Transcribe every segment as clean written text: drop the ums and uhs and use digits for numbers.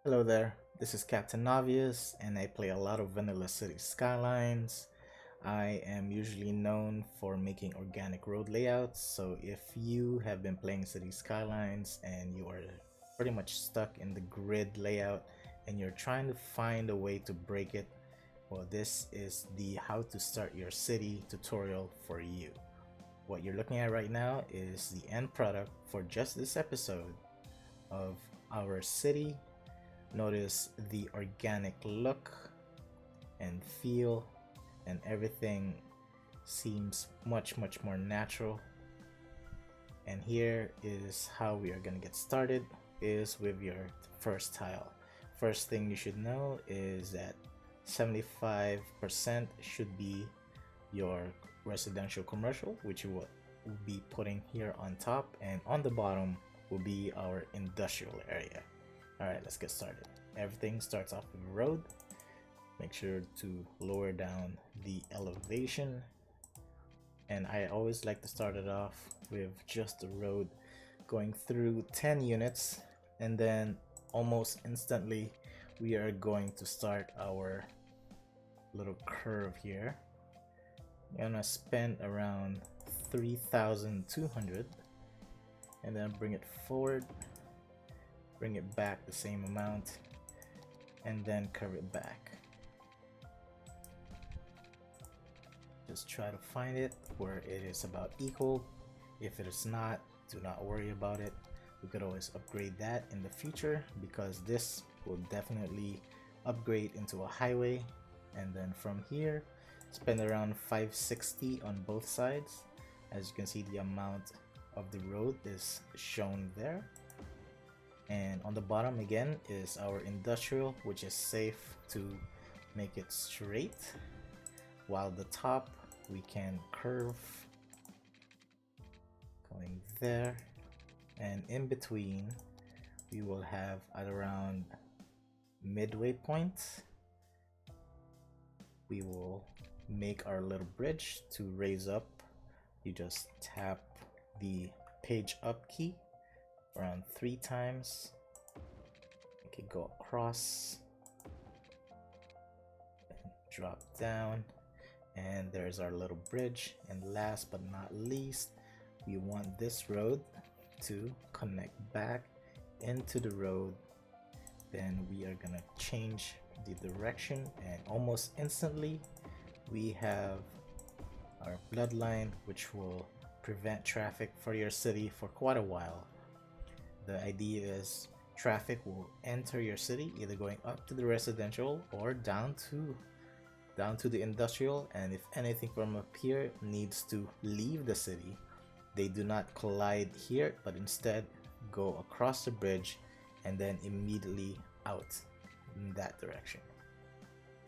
Hello there, this is Captain Ahvious, and I play a lot of vanilla city skylines. I am usually known for making organic road layouts, so if you have been playing city skylines and you are pretty much stuck in the grid layout and you're trying to find a way to break it, well, this is the how to start your city tutorial for you. What you're looking at right now is the end product for just this episode of our city. Notice the organic look and feel, and everything seems much more natural. And here is how we are going to get started is with your first tile. First thing you should know is that 75% should be your residential commercial, which you will be putting here on top, and on the bottom will be our industrial area. Alright, let's get started. Everything starts off with a road. Make sure to lower down the elevation. And I always like to start it off with just a road going through 10 units. And then almost instantly, we are going to start our little curve here. I'm gonna spend around 3,200 and then bring it forward. Bring it back the same amount and then curve it back. Just try to find it where it is about equal. If it is not, do not worry about it. We could always upgrade that in the future because this will definitely upgrade into a highway. And then from here, spend around 560 on both sides. As you can see, the amount of the road is shown there. And on the bottom again is our industrial, which is safe to make it straight, while the top we can curve going there, and in between we will have at around midway point we will make our little bridge to raise up. You just tap the page up key around 3 times. You can go across and drop down, and there's our little bridge. And last but not least, we want this road to connect back into the road. Then we are gonna change the direction, and almost instantly we have our bloodline, which will prevent traffic for your city for quite a while. The idea is traffic will enter your city either going up to the residential or down to the industrial, and if anything from up here needs to leave the city, they do not collide here but instead go across the bridge and then immediately out in that direction.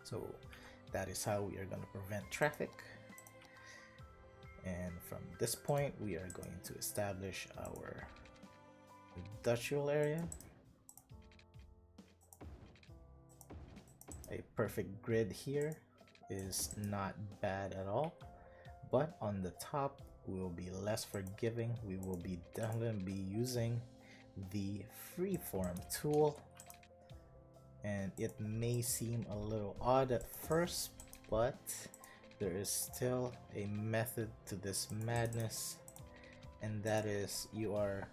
So that is how we are going to prevent traffic. And from this point we are going to establish our industrial area. A perfect grid here is not bad at all, but on the top we will be less forgiving. We will be definitely using the freeform tool, and it may seem a little odd at first, but there is still a method to this madness, and that is you are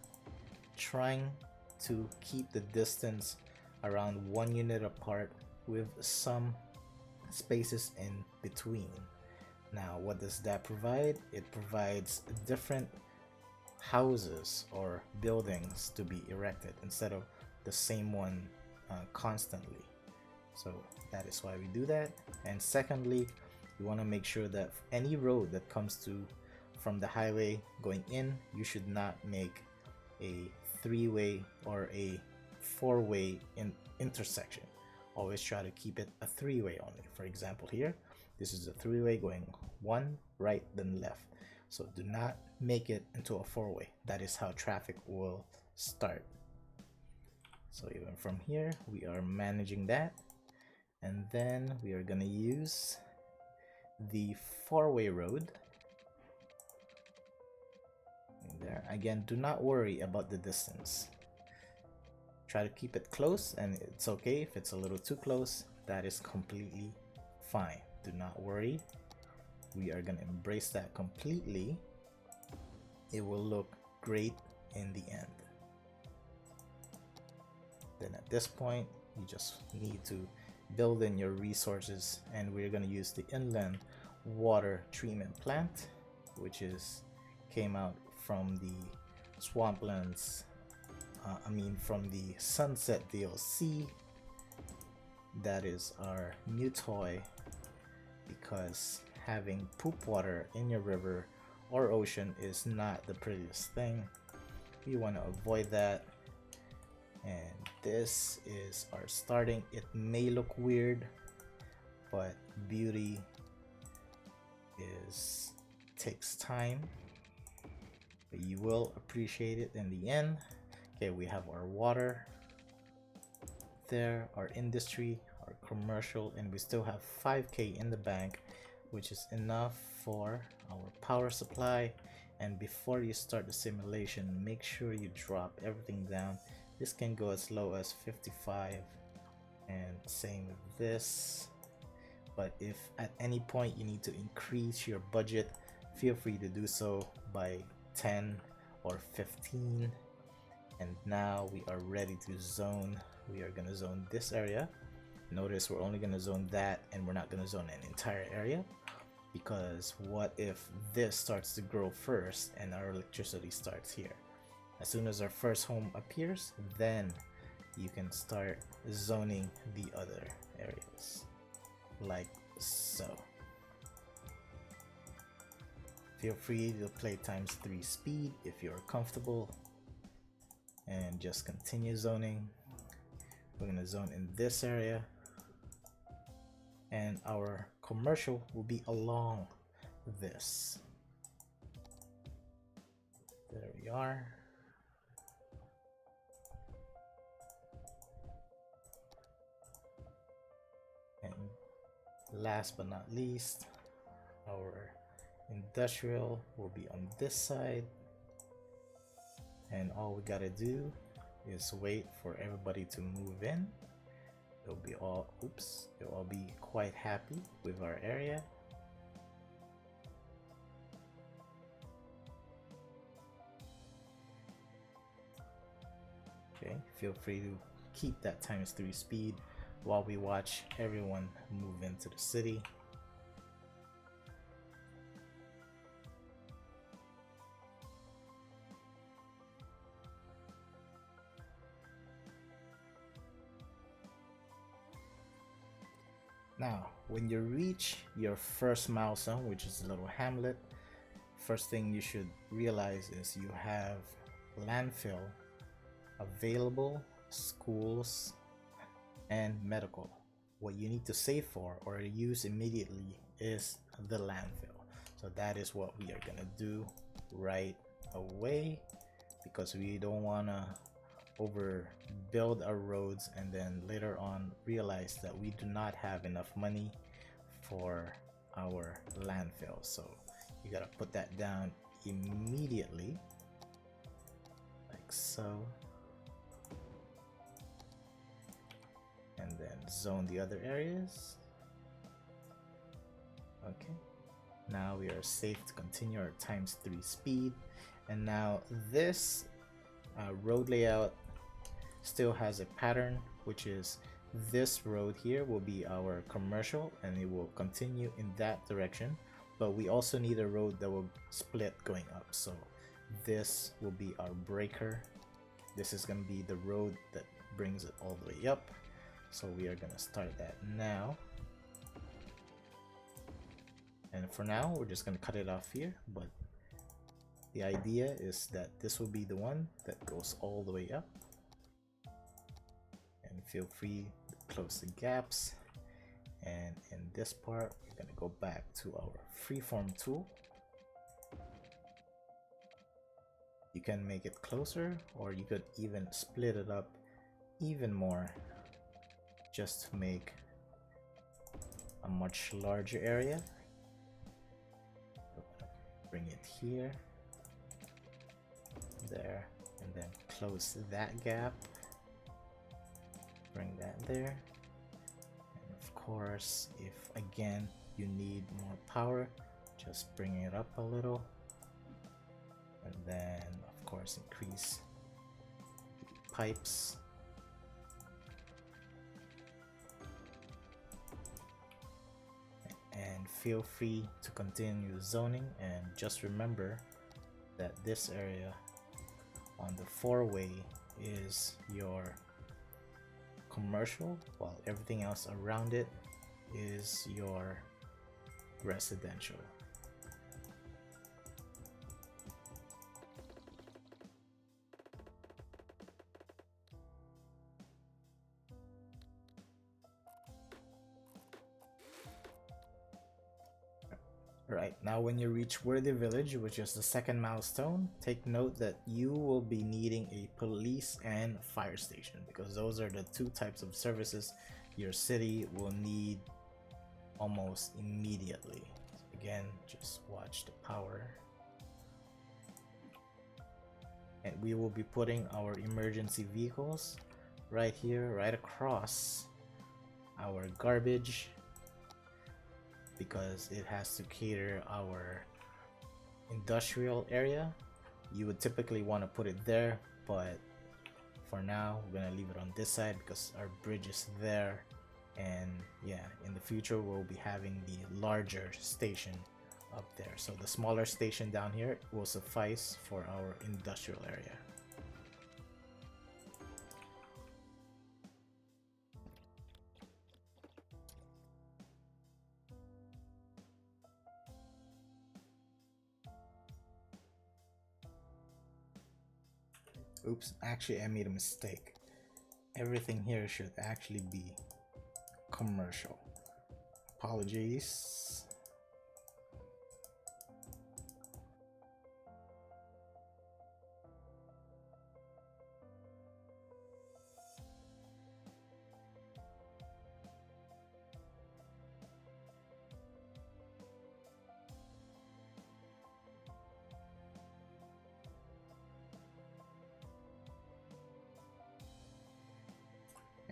trying to keep the distance around 1 unit apart with some spaces in between. Now, what does that provide? It provides different houses or buildings to be erected instead of the same one constantly. So that is why we do that. And secondly, you want to make sure that any road that comes to from the highway going in, you should not make a 3-way or a 4-way intersection. Always try to keep it a 3-way only. For example, here this is a 3-way going 1 right then left, so do not make it into a 4-way. That is how traffic will start. So even from here we are managing that, and then we are gonna use the 4-way road there. Again, do not worry about the distance. Try to keep it close, and it's okay if it's a little too close. That is completely fine. Do not worry. We are gonna embrace that completely. It will look great in the end. Then at this point, you just need to build in your resources, and we're gonna use the inland water treatment plant, which came out from the Swamplands. From the Sunset DLC. That is our new toy, because having poop water in your river or ocean is not the prettiest thing. We want to avoid that. And this is our starting. It may look weird, but beauty takes time, but you will appreciate it in the end. Okay, we have our water there, our industry, our commercial, and we still have 5k in the bank, which is enough for our power supply. And before you start the simulation, make sure you drop everything down. This can go as low as 55, and same with this. But if at any point you need to increase your budget, feel free to do so by 10 or 15. And now we are ready to zone. We are gonna zone this area. Notice we're only gonna zone that, and we're not gonna zone an entire area, because what if this starts to grow first and our electricity starts here? As soon as our first home appears, then you can start zoning the other areas, like so. Feel free to play ×3 speed if you're comfortable, and just continue zoning. We're gonna zone in this area, and our commercial will be along this. There we are. And last but not least, our industrial will be on this side, and all we gotta do is wait for everybody to move in. They'll all be quite happy with our area. Okay, feel free to keep that ×3 speed while we watch everyone move into the city. Now, when you reach your first milestone, which is a little hamlet, first thing you should realize is you have landfill available, schools, and medical. What you need to save for or use immediately is the landfill. So that is what we are gonna do right away, because we don't wanna overbuild our roads and then later on realize that we do not have enough money for our landfill. So you gotta put that down immediately, like so, and then zone the other areas. Okay, now we are safe to continue our ×3 speed. And now this road layout still has a pattern, which is this road here will be our commercial and it will continue in that direction, but we also need a road that will split going up. So this will be our breaker. This is going to be the road that brings it all the way up, so we are going to start that now. And for now we're just going to cut it off here, but the idea is that this will be the one that goes all the way up. And feel free to close the gaps. And in this part, we're going to go back to our freeform tool. You can make it closer, or you could even split it up even more, just to make a much larger area. Bring it here, there, and then close that gap. bring that there. And of course, if again you need more power, just bring it up a little. And then of course increase the pipes. And feel free to continue zoning, and just remember that this area on the four-way is your commercial, while everything else around it is your residential. Right, now when you reach Worthy Village, which is the second milestone, take note that you will be needing a police and fire station, because those are the two types of services your city will need almost immediately. Again, just watch the power. And we will be putting our emergency vehicles right here, right across our garbage, because it has to cater our industrial area. You would typically want to put it there, but for now we're gonna leave it on this side because our bridge is there. And yeah, in the future we'll be having the larger station up there, so the smaller station down here will suffice for our industrial area. Oops, actually I made a mistake. Everything here should actually be commercial. Apologies.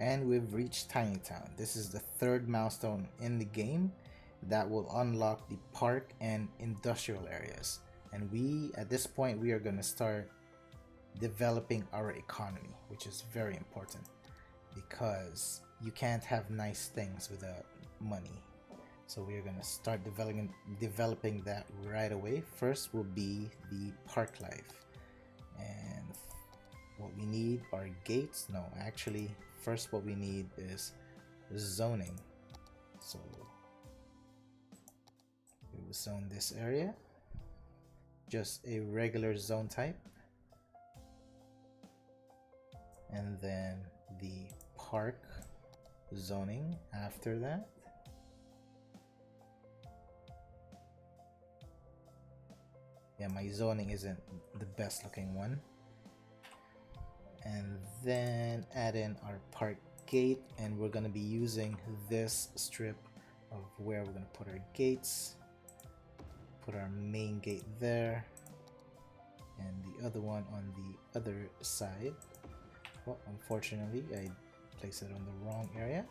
And we've reached Tiny Town. This is the third milestone in the game that will unlock the park and industrial areas. And we, at this point, we are going to start developing our economy, which is very important because you can't have nice things without money. So we are going to start developing that right away. First will be the park life. And what we need are gates. No, actually, first what we need is zoning. So we will zone this area, just a regular zone type, and then the park zoning after that. Yeah, my zoning isn't the best looking one. And then add in our park gate, and we're going to be using this strip of where we're going to put our gates. Put our main gate there, and the other one on the other side. Well, unfortunately I placed it on the wrong area.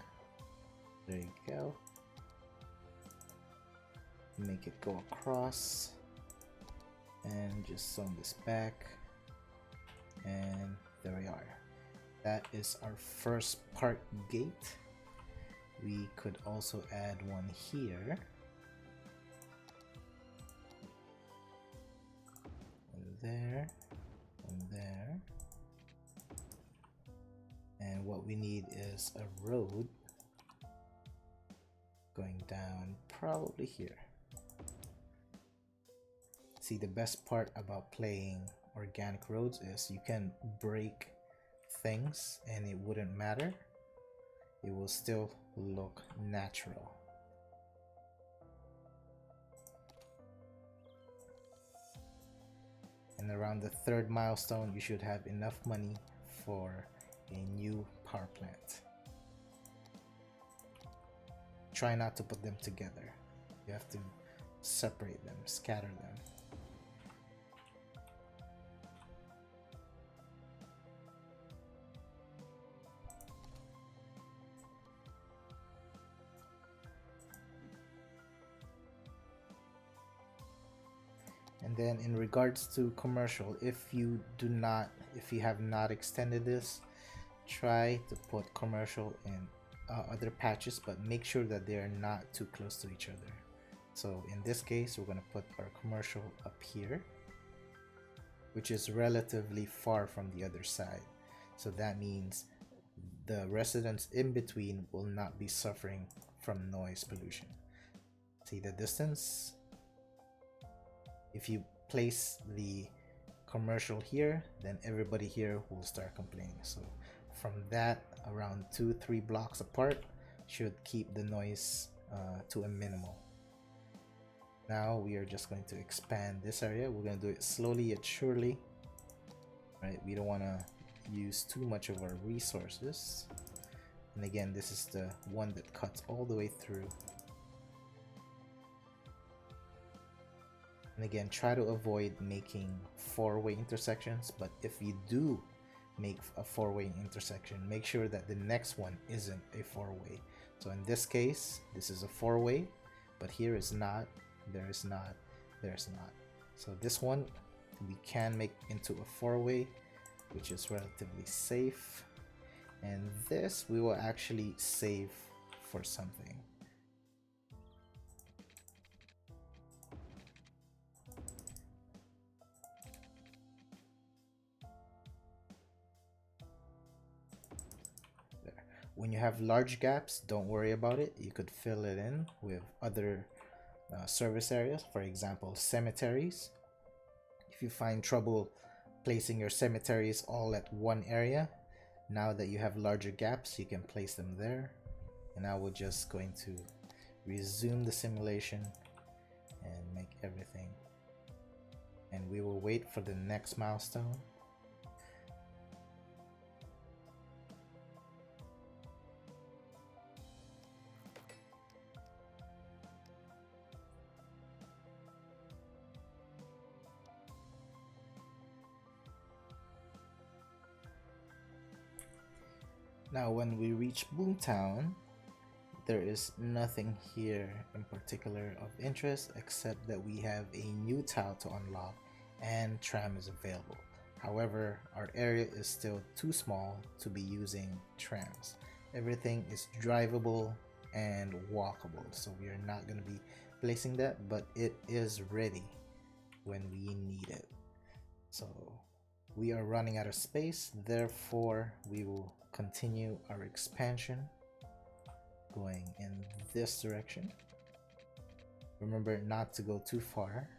There you go. Make it go across and just zone this back, and there we are. That is our first park gate. We could also add one here. And there. And there. And what we need is a road going down probably here. See, the best part about playing organic roads is you can break things and it wouldn't matter. It will still look natural. And around the third milestone, you should have enough money for a new power plant. Try not to put them together. You have to separate them, scatter them. then in regards to commercial, if you have not extended this, try to put commercial in other patches, but make sure that they are not too close to each other. So in this case, we're going to put our commercial up here, which is relatively far from the other side. So that means the residents in between will not be suffering from noise pollution. See the distance? If you place the commercial here, then everybody here will start complaining. So from that, around 2-3 blocks apart should keep the noise to a minimal. Now we are just going to expand this area. We're going to do it slowly yet surely, right? We don't want to use too much of our resources. And again, this is the one that cuts all the way through. And again, try to avoid making 4-way intersections, but if you do make a 4-way intersection, make sure that the next one isn't a 4-way. So in this case, this is a 4-way, but here is not, there's not, there's not. So this one we can make into a 4-way, which is relatively safe. And this we will actually save for something. When you have large gaps, don't worry about it. You could fill it in with other service areas, for example, cemeteries. If you find trouble placing your cemeteries all at one area, now that you have larger gaps, you can place them there. And now we're just going to resume the simulation and make everything. And we will wait for the next milestone. Now when we reach Boomtown, there is nothing here in particular of interest except that we have a new tile to unlock and tram is available. However, our area is still too small to be using trams. Everything is drivable and walkable, so we are not going to be placing that, but it is ready when we need it. So we are running out of space, therefore we will continue our expansion going in this direction. Remember not to go too far.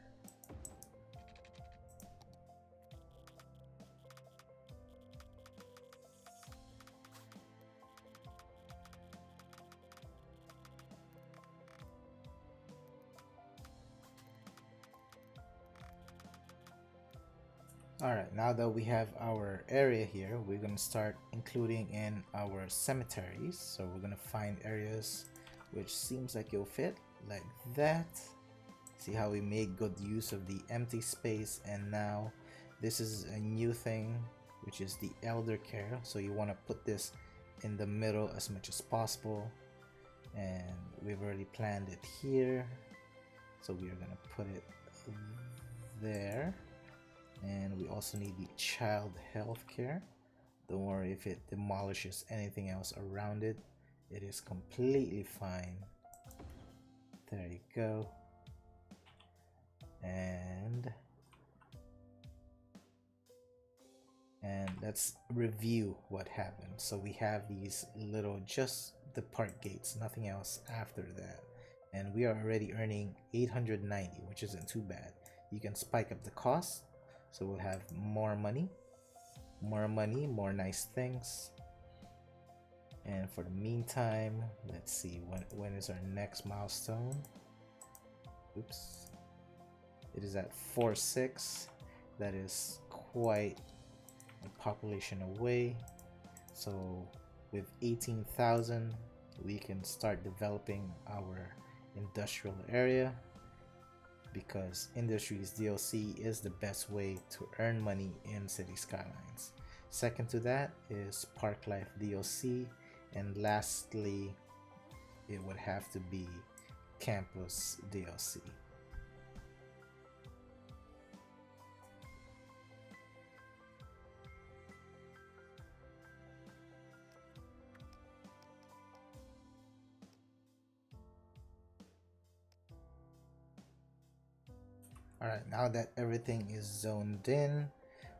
Alright, now that we have our area here, we're going to start including in our cemeteries. So we're going to find areas which seems like it'll fit, like that. See how we made good use of the empty space, and now this is a new thing, which is the elder care. So you want to put this in the middle as much as possible, and we've already planned it here. So we are going to put it there. And we also need the child health care. Don't worry if it demolishes anything else around it. It is completely fine. There you go. And let's review what happened. So we have these little, just the park gates, nothing else after that. And we are already earning 890, which isn't too bad. You can spike up the cost. So we'll have more money, more nice things. And for the meantime, let's see, when is our next milestone? Oops. It is at 4.6. That is quite a population away. So with 18,000, we can start developing our industrial area, because Industries DLC is the best way to earn money in City Skylines. Second to that is Park Life DLC, and lastly it would have to be Campus DLC. Alright, now that everything is zoned in,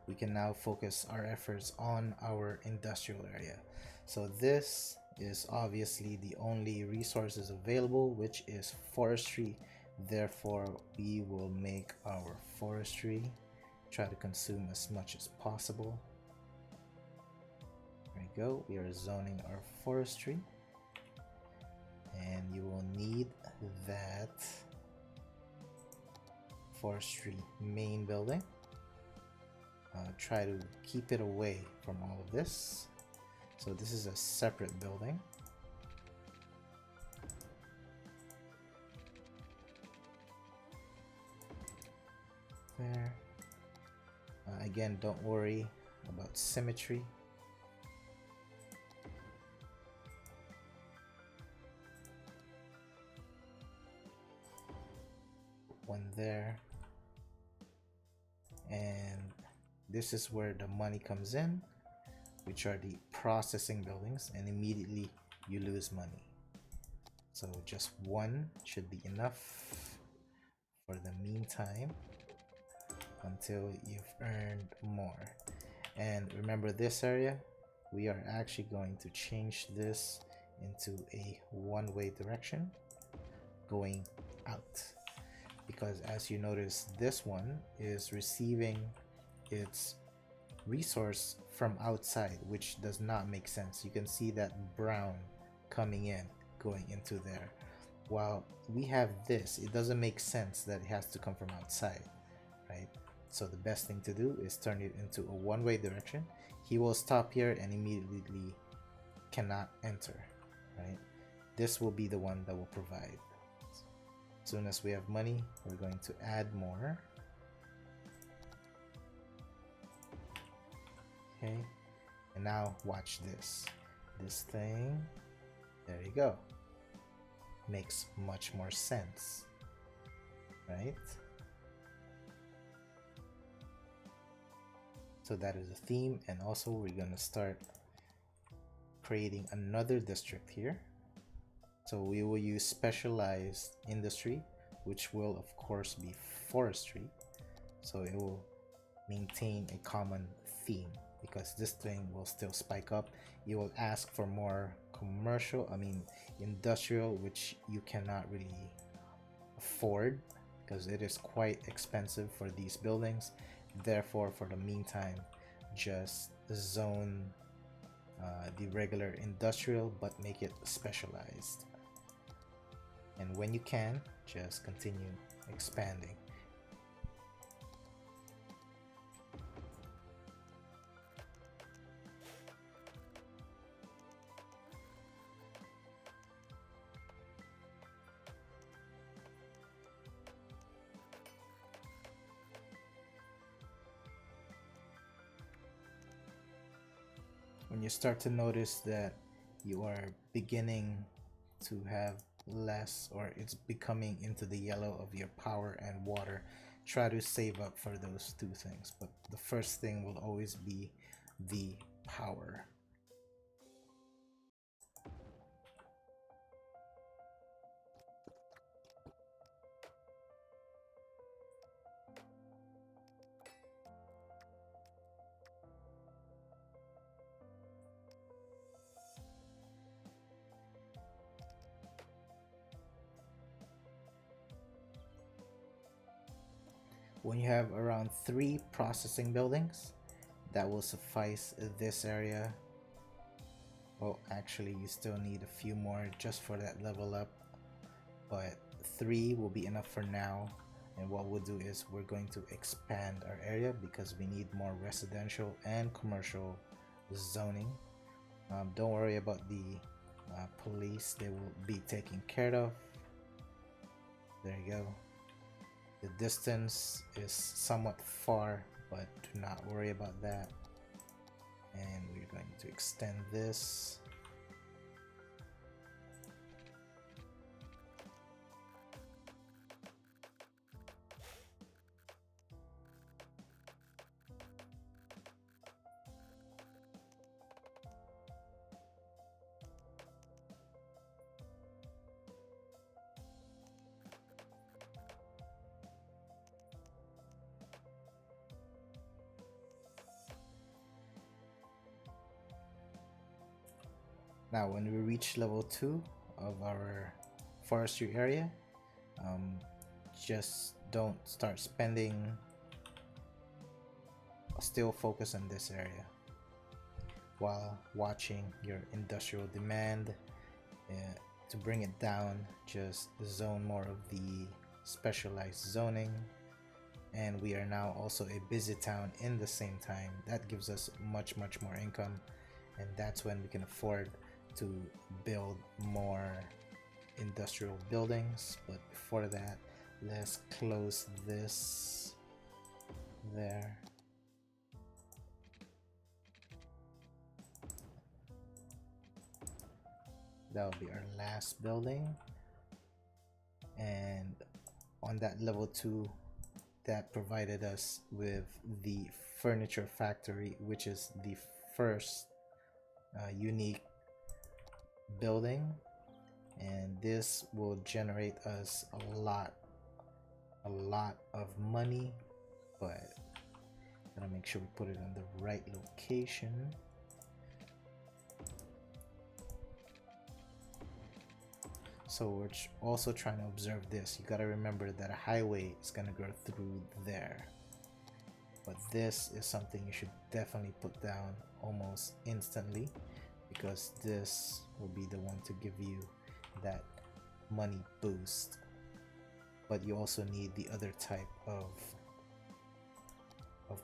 we can now focus our efforts on our industrial area. So this is obviously the only resources available, which is forestry. Therefore, we will make our forestry, try to consume as much as possible. There we go, we are zoning our forestry. And you will need that forestry main building. Try to keep it away from all of this. So this is a separate building. There. Again, don't worry about symmetry. One there. And this is where the money comes in, which are the processing buildings, and immediately you lose money. So just one should be enough for the meantime until you've earned more. And remember this area, we are actually going to change this into a one-way direction going out, because as you notice, this one is receiving its resource from outside, which does not make sense. You can see that brown coming in, going into there, while we have this, it doesn't make sense that it has to come from outside, right? So the best thing to do is turn it into a one-way direction. He will stop here and immediately cannot enter, right? This will be the one that will provide. As soon as we have money, we're going to add more. Okay, and now watch this. This thing, there you go. Makes much more sense, right? So that is a theme, and also we're gonna start creating another district here. So we will use specialized industry, which will of course be forestry. So it will maintain a common theme, because this thing will still spike up. You will ask for more industrial, which you cannot really afford because it is quite expensive for these buildings. Therefore, for the meantime, just zone the regular industrial, but make it specialized. And when you can, just continue expanding. When you start to notice that you are beginning to have less, or it's becoming into the yellow of your power and water, try to save up for those two things. But the first thing will always be the power. When you have around 3 processing buildings, that will suffice this area. Well, actually you still need a few more just for that level up, but 3 will be enough for now. And what we'll do is we're going to expand our area because we need more residential and commercial zoning. Don't worry about the police, they will be taken care of. There you go. The distance is somewhat far, but do not worry about that. And we're going to extend this. Now when we reach level 2 of our forestry area, just don't start spending, still focus on this area while watching your industrial demand. To bring it down, just zone more of the specialized zoning, and we are now also a busy town in the same time. That gives us much more income, and that's when we can afford to build more industrial buildings. But before that, let's close this there. That'll be our last building, and on that level 2, that provided us with the furniture factory, which is the first unique building, and this will generate us a lot of money, but gotta make sure we put it on the right location. So we're also trying to observe this. You gotta remember that a highway is gonna go through there, but this is something you should definitely put down almost instantly, because this will be the one to give you that money boost. But you also need the other type of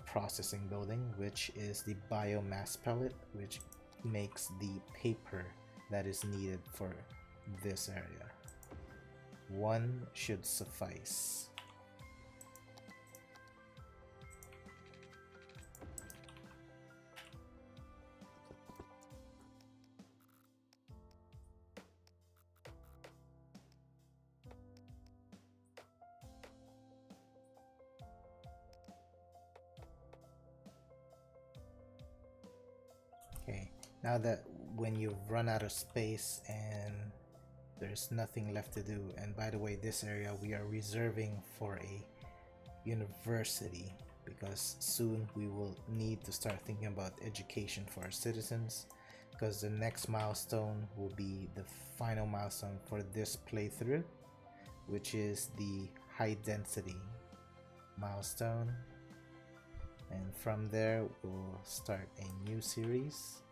processing building, which is the biomass pellet, which makes the paper that is needed for this area. One should suffice. Okay, now that when you've run out of space and there's nothing left to do, and by the way, this area we are reserving for a university, because soon we will need to start thinking about education for our citizens, because the next milestone will be the final milestone for this playthrough, which is the high density milestone, and from there we'll start a new series.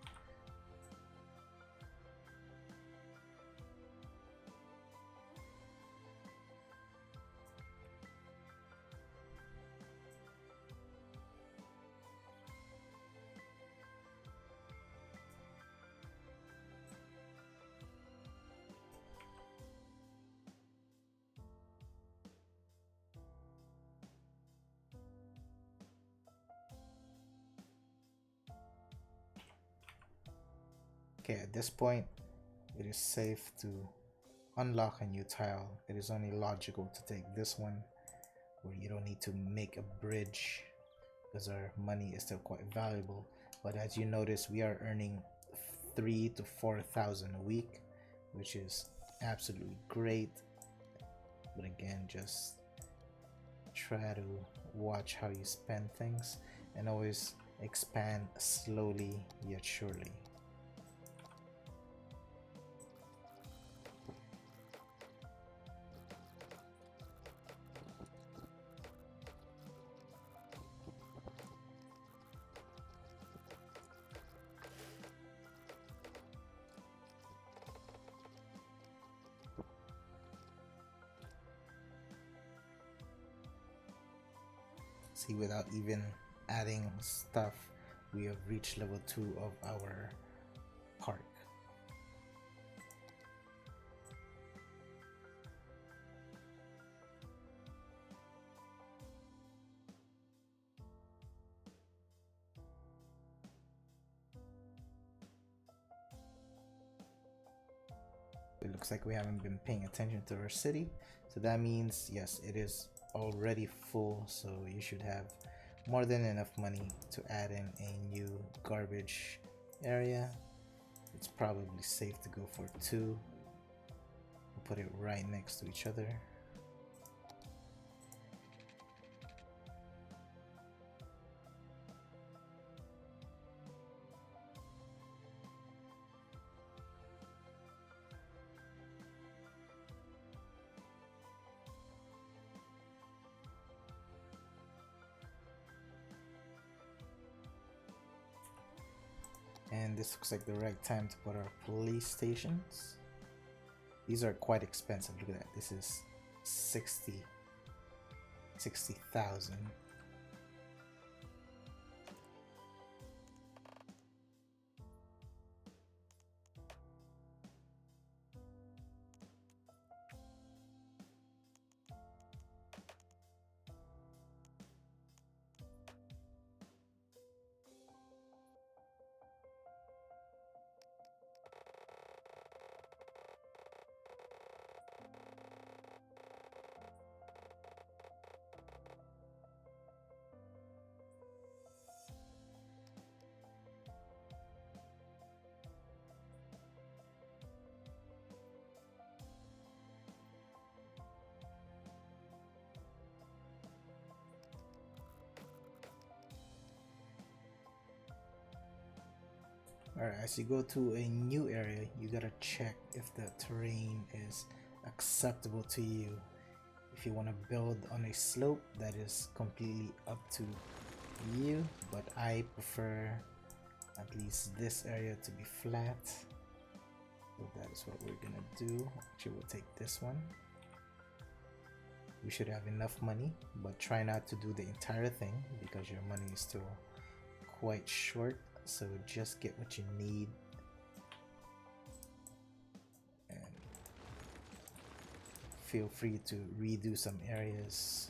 Okay, at this point, it is safe to unlock a new tile. It is only logical to take this one, where you don't need to make a bridge, because our money is still quite valuable. But as you notice, we are earning 3,000 to 4,000 a week, which is absolutely great. But again, just try to watch how you spend things, and always expand slowly yet surely. See, without even adding stuff, we have reached level 2 of our park. It looks like we haven't been paying attention to our city, so that means yes, it is already full, so you should have more than enough money to add in a new garbage area. It's probably safe to go for 2. We'll put it right next to each other. And this looks like the right time to put our police stations. These are quite expensive. Look at that. This is 60,000. Alright, as you go to a new area, you gotta check if the terrain is acceptable to you. If you want to build on a slope, that is completely up to you, but I prefer at least this area to be flat. So that is what we're gonna do. Actually, we'll take this one. We should have enough money, but try not to do the entire thing because your money is still quite short. So just get what you need. And feel free to redo some areas.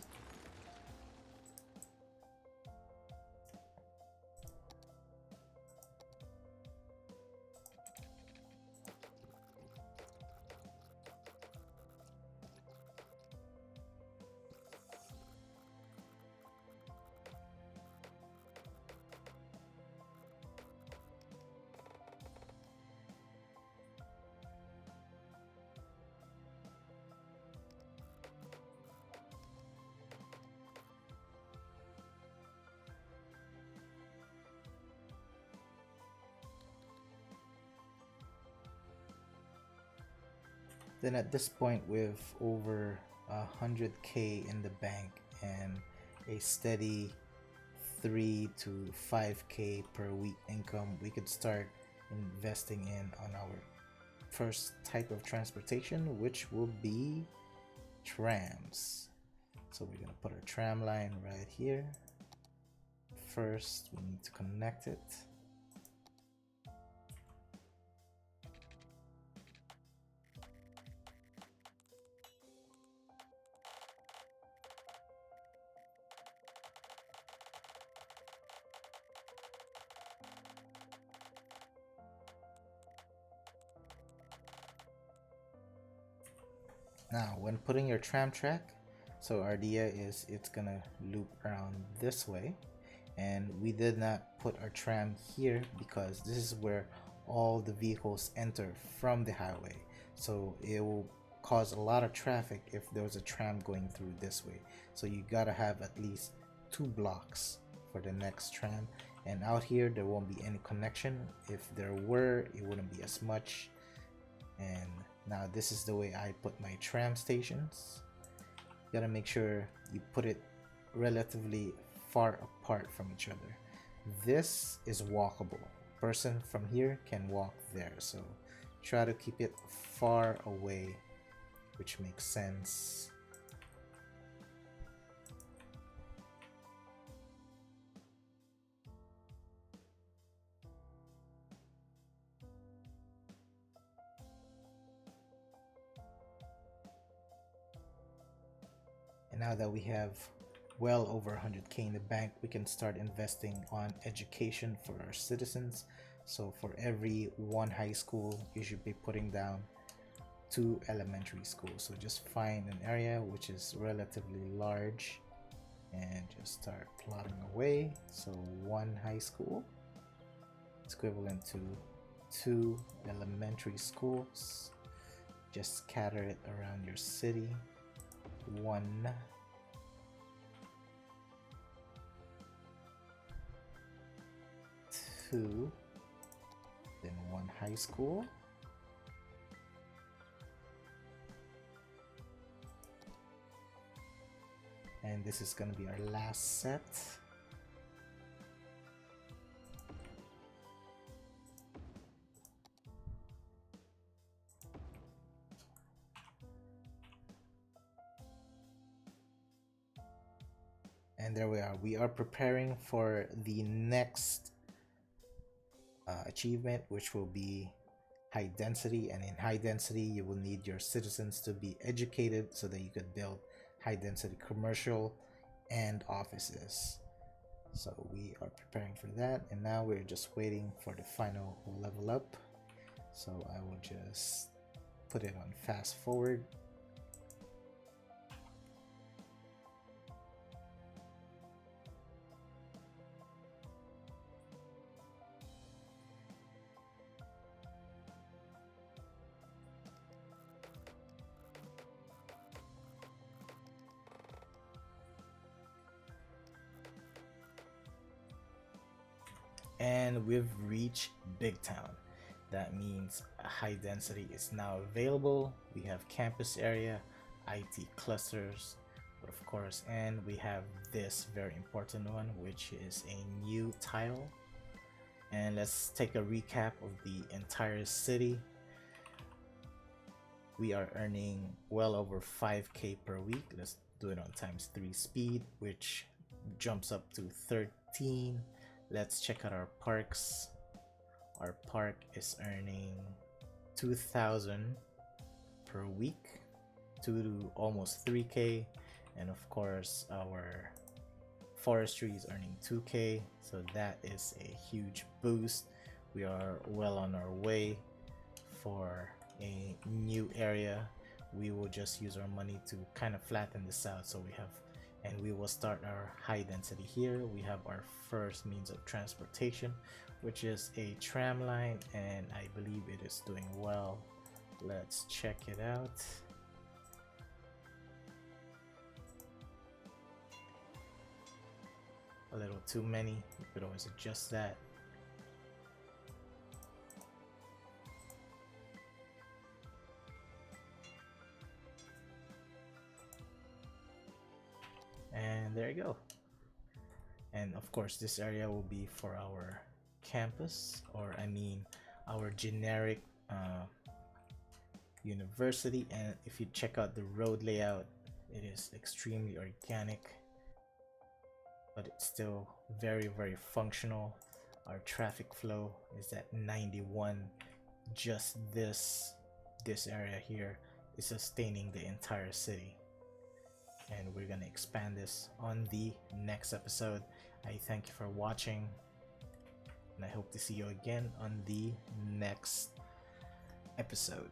Then at this point, with over 100k in the bank and a steady 3 to 5k per week income, we could start investing in on our first type of transportation, which will be trams. So we're gonna put our tram line right here. First, we need to connect it. Now, when putting your tram track, so our idea is it's gonna loop around this way, and we did not put our tram here because this is where all the vehicles enter from the highway, so it will cause a lot of traffic if there was a tram going through this way. So you gotta have at least 2 blocks for the next tram, and out here there won't be any connection. If there were, it wouldn't be as much. And now this is the way I put my tram stations. You gotta make sure you put it relatively far apart from each other. This is walkable. Person from here can walk there, so try to keep it far away, which makes sense. And now that we have well over 100k in the bank, we can start investing on education for our citizens. So for every 1 high school, you should be putting down 2 elementary schools. So just find an area which is relatively large and just start plotting away. So 1 high school is equivalent to 2 elementary schools. Just scatter it around your city. 1, 2, then 1 high school, and this is going to be our last set. And there we are. We are preparing for the next achievement, which will be high density. And in high density, you will need your citizens to be educated so that you could build high density commercial and offices. So we are preparing for that, and now we're just waiting for the final level up. So I will just put it on fast forward. And we've reached Big Town. That means a high density is now available. We have campus area, IT clusters, but of course, and we have this very important one, which is a new tile. And let's take a recap of the entire city. We are earning well over 5k per week. Let's do it on ×3 speed, which jumps up to 13. Let's check out our parks. Our park is earning 2,000 per week, to almost 3k. And of course, our forestry is earning 2k, so that is a huge boost. We are well on our way for a new area. We will just use our money to kind of flatten this out, so we have, and we will start our high density here. We have our first means of transportation, which is a tram line, and I believe it is doing well. Let's check it out. A little too many. You could always adjust that. And there you go. And of course, this area will be for our campus, or I mean our generic university. And if you check out the road layout, it is extremely organic, but it's still very functional. Our traffic flow is at 91. Just this area here is sustaining the entire city, and we're gonna expand this on the next episode. I thank you for watching, and I hope to see you again on the next episode.